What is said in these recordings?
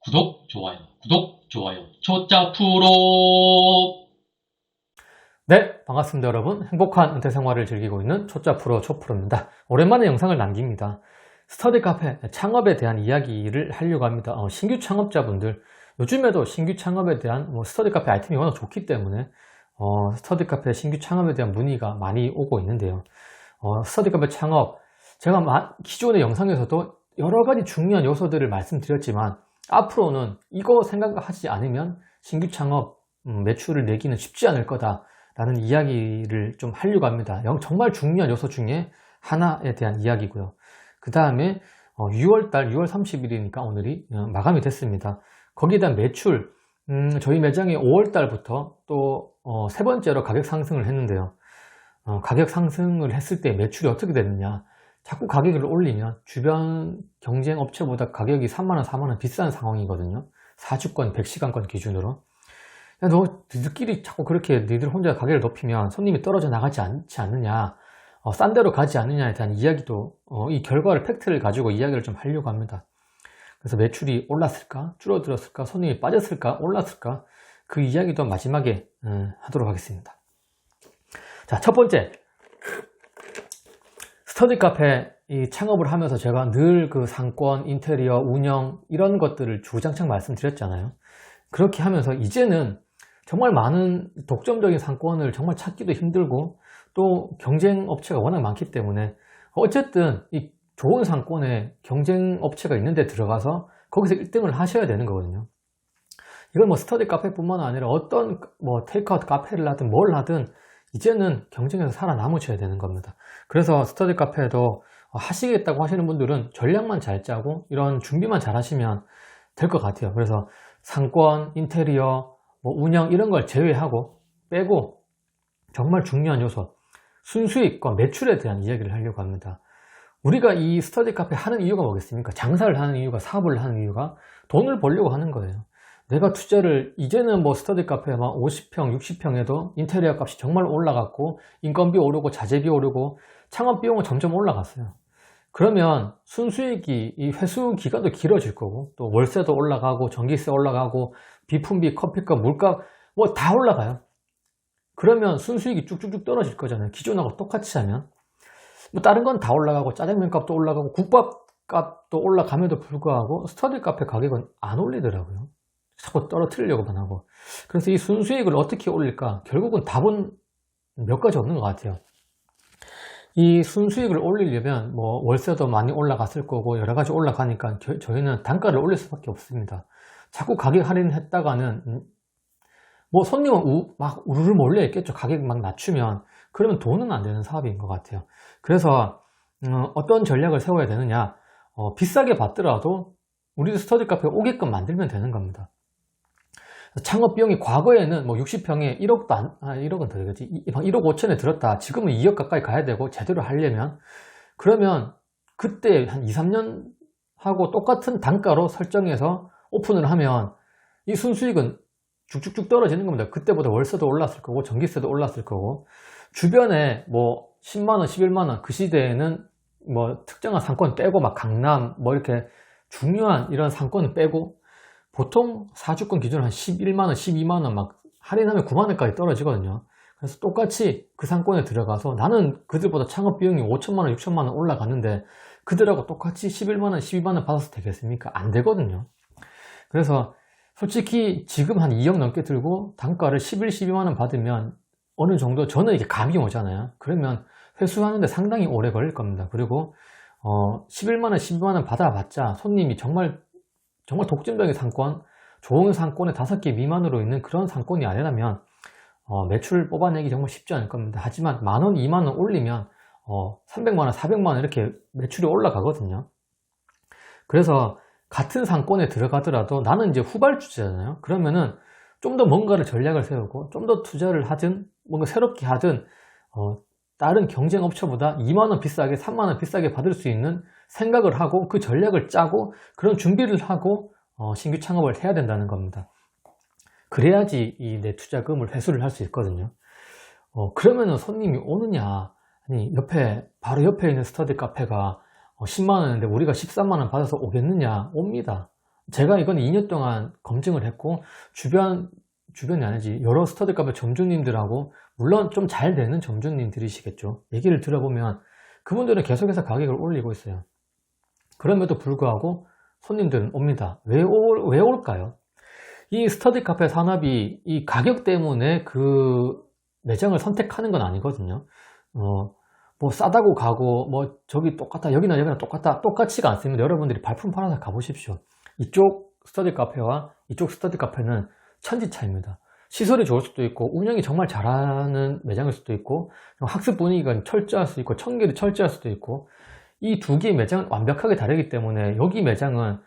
구독, 좋아요, 구독, 좋아요, 초짜 프로. 네, 반갑습니다 여러분. 행복한 은퇴 생활을 즐기고 있는 초짜 프로 초프로입니다. 오랜만에 영상을 남깁니다. 스터디 카페 창업에 대한 이야기를 하려고 합니다. 신규 창업자분들, 요즘에도 신규 창업에 대한 스터디 카페 아이템이 워낙 좋기 때문에 스터디 카페 신규 창업에 대한 문의가 많이 오고 있는데요. 스터디 카페 창업, 제가 기존의 영상에서도 여러 가지 중요한 요소들을 말씀드렸지만 앞으로는 이거 생각하지 않으면 신규 창업 매출을 내기는 쉽지 않을 거다 라는 이야기를 좀 하려고 합니다. 정말 중요한 요소 중에 하나에 대한 이야기고요. 그 다음에 6월달 6월 30일이니까 오늘이 마감이 됐습니다. 거기에 대한 매출, 저희 매장이 5월달부터 또 세 번째로 가격 상승을 했는데요. 가격 상승을 했을 때 매출이 어떻게 되느냐, 자꾸 가격을 올리면 주변 경쟁 업체보다 가격이 3만원 4만원 비싼 상황이거든요. 4주권 100시간권 기준으로. 야, 너희들끼리 자꾸 그렇게 너희들 혼자 가격을 높이면 손님이 떨어져 나가지 않지 않느냐, 싼 데로 가지 않느냐에 대한 이야기도, 이 결과를 팩트를 가지고 이야기를 좀 하려고 합니다. 그래서 매출이 올랐을까 줄어들었을까, 손님이 빠졌을까 올랐을까, 그 이야기도 마지막에 하도록 하겠습니다. 자, 첫 번째, 스터디 카페 이 창업을 하면서 제가 늘 그 상권, 인테리어, 운영 이런 것들을 주구장창 말씀드렸잖아요. 그렇게 하면서 이제는 정말 많은 독점적인 상권을 정말 찾기도 힘들고, 또 경쟁 업체가 워낙 많기 때문에 어쨌든 이 좋은 상권에 경쟁 업체가 있는데 들어가서 거기서 1등을 하셔야 되는 거거든요. 이건 스터디 카페뿐만 아니라 어떤 테이크아웃 카페를 하든 뭘 하든 이제는 경쟁에서 살아남으셔야 되는 겁니다. 그래서 스터디 카페도 하시겠다고 하시는 분들은 전략만 잘 짜고 이런 준비만 잘 하시면 될 것 같아요. 그래서 상권, 인테리어, 운영 이런 걸 제외하고 빼고 정말 중요한 요소, 순수익과 매출에 대한 이야기를 하려고 합니다. 우리가 이 스터디 카페 하는 이유가 뭐겠습니까? 장사를 하는 이유가, 사업을 하는 이유가 돈을 벌려고 하는 거예요. 내가 투자를, 이제는 스터디 카페 막 50평, 60평에도 인테리어 값이 정말 올라갔고, 인건비 오르고, 자재비 오르고, 창업 비용은 점점 올라갔어요. 그러면 순수익이, 이 회수 기간도 길어질 거고, 또 월세도 올라가고, 전기세 올라가고, 비품비, 커피값, 물값, 다 올라가요. 그러면 순수익이 쭉쭉쭉 떨어질 거잖아요. 기존하고 똑같이 하면. 다른 건 다 올라가고, 짜장면 값도 올라가고, 국밥 값도 올라감에도 불구하고, 스터디 카페 가격은 안 올리더라고요. 자꾸 떨어뜨리려고만 하고. 그래서 이 순수익을 어떻게 올릴까? 결국은 답은 몇 가지 없는 것 같아요. 이 순수익을 올리려면 월세도 많이 올라갔을 거고 여러 가지 올라가니까 저희는 단가를 올릴 수밖에 없습니다. 자꾸 가격 할인했다가는 손님은 막 우르르 몰려 있겠죠. 가격 막 낮추면. 그러면 돈은 안 되는 사업인 것 같아요. 그래서 어떤 전략을 세워야 되느냐, 비싸게 받더라도 우리도 스터디 카페에 오게끔 만들면 되는 겁니다. 창업 비용이 과거에는 60평에 1억도 1억은 더 되겠지. 1억 5천에 들었다. 지금은 2억 가까이 가야 되고, 제대로 하려면. 그러면 그때 한 2, 3년 하고 똑같은 단가로 설정해서 오픈을 하면 이 순수익은 쭉쭉쭉 떨어지는 겁니다. 그때보다 월세도 올랐을 거고, 전기세도 올랐을 거고, 주변에 10만원, 11만원, 그 시대에는 특정한 상권 빼고, 막 강남, 이렇게 중요한 이런 상권은 빼고, 보통 4주권 기준으로 한 11만원, 12만원 막 할인하면 9만원까지 떨어지거든요. 그래서 똑같이 그 상권에 들어가서 나는 그들보다 창업 비용이 5천만원, 6천만원 올라갔는데 그들하고 똑같이 11만원, 12만원 받아서 되겠습니까? 안 되거든요. 그래서 솔직히 지금 한 2억 넘게 들고 단가를 11, 12만원 받으면 어느 정도 저는 이게 감이 오잖아요. 그러면 회수하는데 상당히 오래 걸릴 겁니다. 그리고 11만원, 12만원 받아봤자 손님이 정말 독점적인 상권, 좋은 상권에 5개 미만으로 있는 그런 상권이 아니라면 매출을 뽑아내기 정말 쉽지 않을 겁니다. 하지만 만원, 2만원 올리면 300만원, 400만원 이렇게 매출이 올라가거든요. 그래서 같은 상권에 들어가더라도 나는 이제 후발주자잖아요. 그러면은 좀 더 뭔가를 전략을 세우고 좀 더 투자를 하든 뭔가 새롭게 하든 다른 경쟁 업체보다 2만원 비싸게, 3만원 비싸게 받을 수 있는 생각을 하고 그 전략을 짜고 그런 준비를 하고 신규 창업을 해야 된다는 겁니다. 그래야지 이 내 투자금을 회수를 할 수 있거든요. 그러면은 손님이 오느냐? 아니, 바로 옆에 있는 스터디 카페가 10만원인데 우리가 13만원 받아서 오겠느냐? 옵니다. 제가 이건 2년 동안 검증을 했고 주변이 아니지 여러 스터디 카페 점주님들하고 물론 좀 잘 되는 점주님들이시겠죠. 얘기를 들어보면 그분들은 계속해서 가격을 올리고 있어요. 그럼에도 불구하고 손님들은 옵니다. 왜 올까요? 이 스터디 카페 산업이 이 가격 때문에 그 매장을 선택하는 건 아니거든요. 뭐 싸다고 가고 뭐 저기 똑같다 여기나 여기나 똑같다 똑같지가 않습니다. 여러분들이 발품 팔아서 가보십시오. 이쪽 스터디 카페와 이쪽 스터디 카페는 천지 차이입니다. 시설이 좋을 수도 있고 운영이 정말 잘하는 매장일 수도 있고 학습 분위기가 철저할 수도 있고 청결이 철저할 수도 있고 이 두 개의 매장은 완벽하게 다르기 때문에 여기 매장은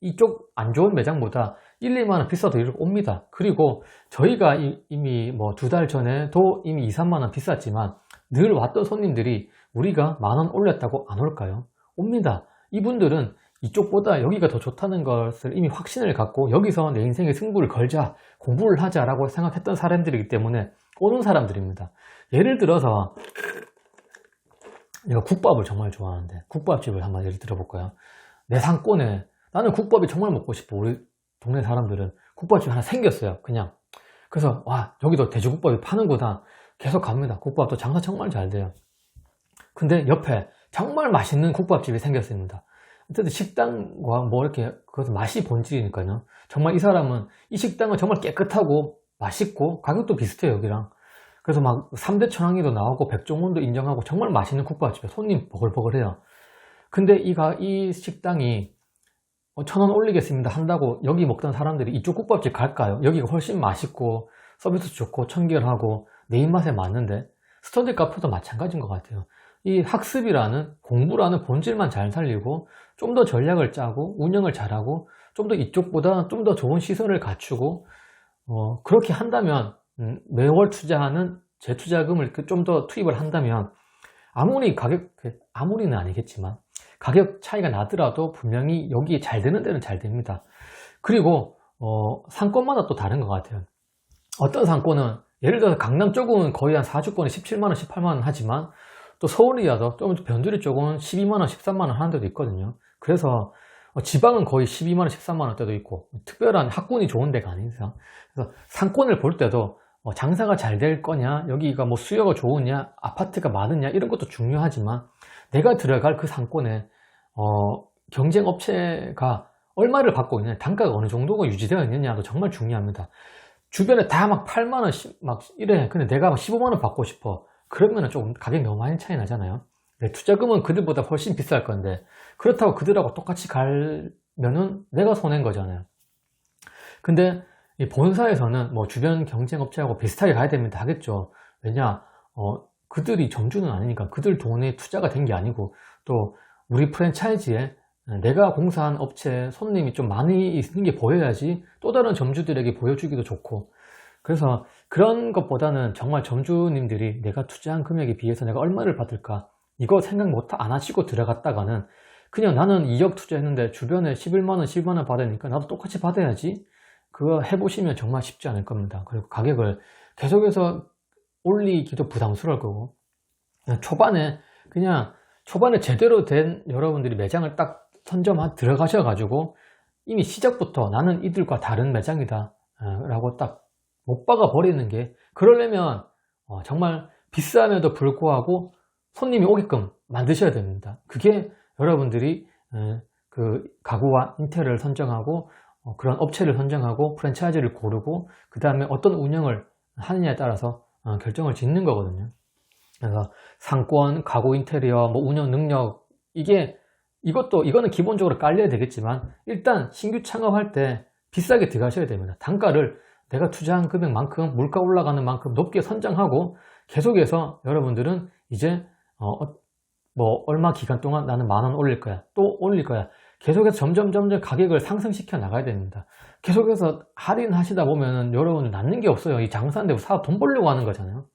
이쪽 안 좋은 매장보다 1, 2만원 비싸도 이렇게 옵니다. 그리고 저희가 이미 뭐 2달 전에도 이미 2, 3만원 비쌌지만 늘 왔던 손님들이 우리가 10,000원 올렸다고 안 올까요? 옵니다. 이분들은 이쪽보다 여기가 더 좋다는 것을 이미 확신을 갖고 여기서 내 인생의 승부를 걸자, 공부를 하자라고 생각했던 사람들이기 때문에 오는 사람들입니다. 예를 들어서 내가 국밥을 정말 좋아하는데 국밥집을 한번 예를 들어볼까요? 내 상권에 나는 국밥이 정말 먹고 싶어. 우리 동네 사람들은 국밥집 하나 생겼어요. 그냥 그래서 와 여기도 돼지국밥이 파는구나 계속 갑니다. 국밥도 장사 정말 잘 돼요. 근데 옆에 정말 맛있는 국밥집이 생겼습니다. 어쨌든 식당과 뭐 이렇게 그것은 맛이 본질이니까요. 정말 이 사람은 이 식당은 정말 깨끗하고 맛있고 가격도 비슷해요 여기랑. 그래서 막 3대 천왕리도 나오고 백종원도 인정하고 정말 맛있는 국밥집에 손님 버글버글해요. 근데 이 식당이 1,000원 올리겠습니다 한다고 여기 먹던 사람들이 이쪽 국밥집 갈까요? 여기가 훨씬 맛있고 서비스 좋고 청결하고 내 입맛에 맞는데 스터디 카페도 마찬가지인 것 같아요. 이 학습이라는 공부라는 본질만 잘 살리고 좀 더 전략을 짜고 운영을 잘하고 좀 더 이쪽보다 좀 더 좋은 시설을 갖추고 그렇게 한다면 매월 투자하는 재투자금을 좀 더 투입을 한다면 아무리는 아니겠지만 가격 차이가 나더라도 분명히 여기 잘 되는 데는 잘 됩니다. 그리고 상권마다 또 다른 것 같아요. 어떤 상권은 예를 들어서 강남 쪽은 거의 한 4주권에 17만원 18만원 하지만 또 서울이라도 좀 변두리 쪽은 12만원 13만원 하는 데도 있거든요. 그래서 지방은 거의 12만원 13만원 대도 있고 특별한 학군이 좋은 데가 아니죠. 그래서 상권을 볼 때도 장사가 잘 될 거냐 여기가 뭐 수요가 좋으냐 아파트가 많으냐 이런 것도 중요하지만 내가 들어갈 그 상권에 경쟁 업체가 얼마를 받고 있느냐 단가가 어느 정도가 유지되어 있느냐도 정말 중요합니다. 주변에 다 막 8만원 막 이래 근데 내가 막 15만원 받고 싶어 그러면 조금 가격이 너무 많이 차이 나잖아요. 내 투자금은 그들보다 훨씬 비쌀 건데 그렇다고 그들하고 똑같이 가면은 내가 손해인 거잖아요. 근데 이 본사에서는 뭐 주변 경쟁 업체하고 비슷하게 가야 됩니다 하겠죠. 왜냐 그들이 점주는 아니니까 그들 돈에 투자가 된 게 아니고 또 우리 프랜차이즈에 내가 공사한 업체에 손님이 좀 많이 있는 게 보여야지 또 다른 점주들에게 보여주기도 좋고 그래서 그런 것보다는 정말 점주님들이 내가 투자한 금액에 비해서 내가 얼마를 받을까 이거 생각 안 하시고 들어갔다가는 그냥 나는 2억 투자했는데 주변에 11만원 12만원 받으니까 나도 똑같이 받아야지 그거 해보시면 정말 쉽지 않을 겁니다. 그리고 가격을 계속해서 올리기도 부담스러울 거고 초반에 제대로 된 여러분들이 매장을 딱 들어가셔 가지고 이미 시작부터 나는 이들과 다른 매장이다 라고 딱 못 박아 버리는 게 그러려면 정말 비쌈에도 불구하고 손님이 오게끔 만드셔야 됩니다. 그게 여러분들이 그 가구와 인테리어를 선정하고 그런 업체를 선정하고 프랜차이즈를 고르고 그 다음에 어떤 운영을 하느냐에 따라서 결정을 짓는 거거든요. 그래서 상권, 가구 인테리어, 뭐 운영 능력 이거는 기본적으로 깔려야 되겠지만 일단 신규 창업할 때 비싸게 들어가셔야 됩니다. 단가를 내가 투자한 금액만큼 물가 올라가는 만큼 높게 선정하고 계속해서 여러분들은 이제 뭐 얼마 기간 동안 나는 10,000원 올릴 거야 또 올릴 거야 계속해서 점점 가격을 상승시켜 나가야 됩니다. 계속해서 할인하시다 보면은 여러분들 남는 게 없어요. 이 장사하는데 사업 돈 벌려고 하는 거잖아요.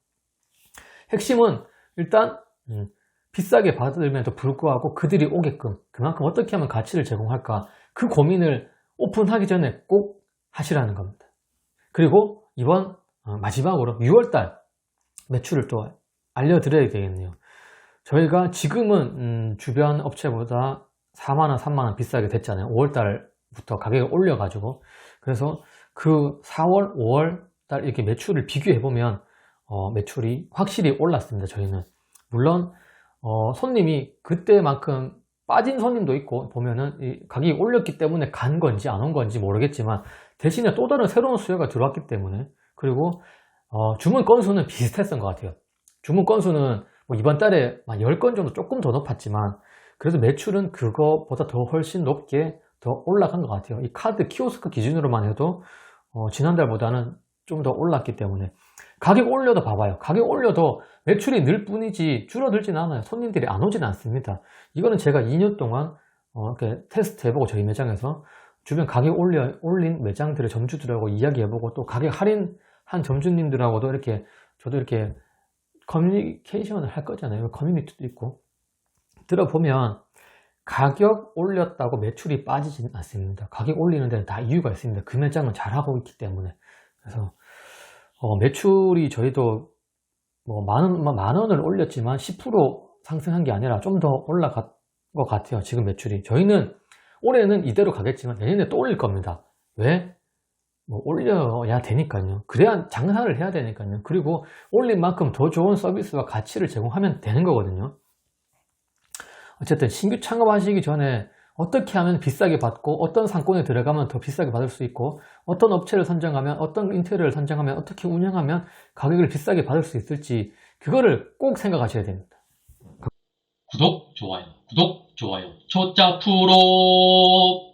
핵심은 일단 비싸게 받으면도 불구하고 그들이 오게끔 그만큼 어떻게 하면 가치를 제공할까 그 고민을 오픈하기 전에 꼭 하시라는 겁니다. 그리고 이번 마지막으로 6월달 매출을 또 알려드려야 되겠네요. 저희가 지금은 주변 업체보다 4만원 3만원 비싸게 됐잖아요. 5월달 부터 가격을 올려가지고, 그래서 그 4월, 5월 달 이렇게 매출을 비교해보면 매출이 확실히 올랐습니다. 저희는 물론 손님이 그때만큼 빠진 손님도 있고, 보면은 이 가격이 올렸기 때문에 간 건지 안 온 건지 모르겠지만 대신에 또 다른 새로운 수요가 들어왔기 때문에, 그리고 주문 건수는 비슷했던 것 같아요. 주문 건수는 뭐 이번 달에 10건 정도 조금 더 높았지만 그래도 매출은 그거보다 더 훨씬 높게 더 올라간 것 같아요. 이 카드 키오스크 기준으로만 해도 지난달보다는 좀 더 올랐기 때문에, 가격 올려도 봐봐요. 가격 올려도 매출이 늘 뿐이지 줄어들진 않아요. 손님들이 안 오진 않습니다. 이거는 제가 2년 동안 이렇게 테스트 해보고, 저희 매장에서 주변 가격 올린 매장들의 점주들하고 이야기해보고, 또 가격 할인한 점주님들하고도 이렇게 저도 이렇게 커뮤니케이션을 할 거잖아요. 커뮤니티도 있고, 들어보면 가격 올렸다고 매출이 빠지진 않습니다. 가격 올리는 데는 다 이유가 있습니다. 그 매장은 잘하고 있기 때문에. 그래서 매출이 저희도 뭐 만 원을 올렸지만 10% 상승한 게 아니라 좀 더 올라간 것 같아요. 지금 매출이. 저희는 올해는 이대로 가겠지만 내년에 또 올릴 겁니다. 왜? 뭐 올려야 되니까요. 그래야 장사를 해야 되니까요. 그리고 올린 만큼 더 좋은 서비스와 가치를 제공하면 되는 거거든요. 어쨌든 신규 창업하시기 전에 어떻게 하면 비싸게 받고, 어떤 상권에 들어가면 더 비싸게 받을 수 있고, 어떤 업체를 선정하면, 어떤 인테리어를 선정하면, 어떻게 운영하면 가격을 비싸게 받을 수 있을지, 그거를 꼭 생각하셔야 됩니다. 구독, 좋아요, 구독, 좋아요, 초짜 프로.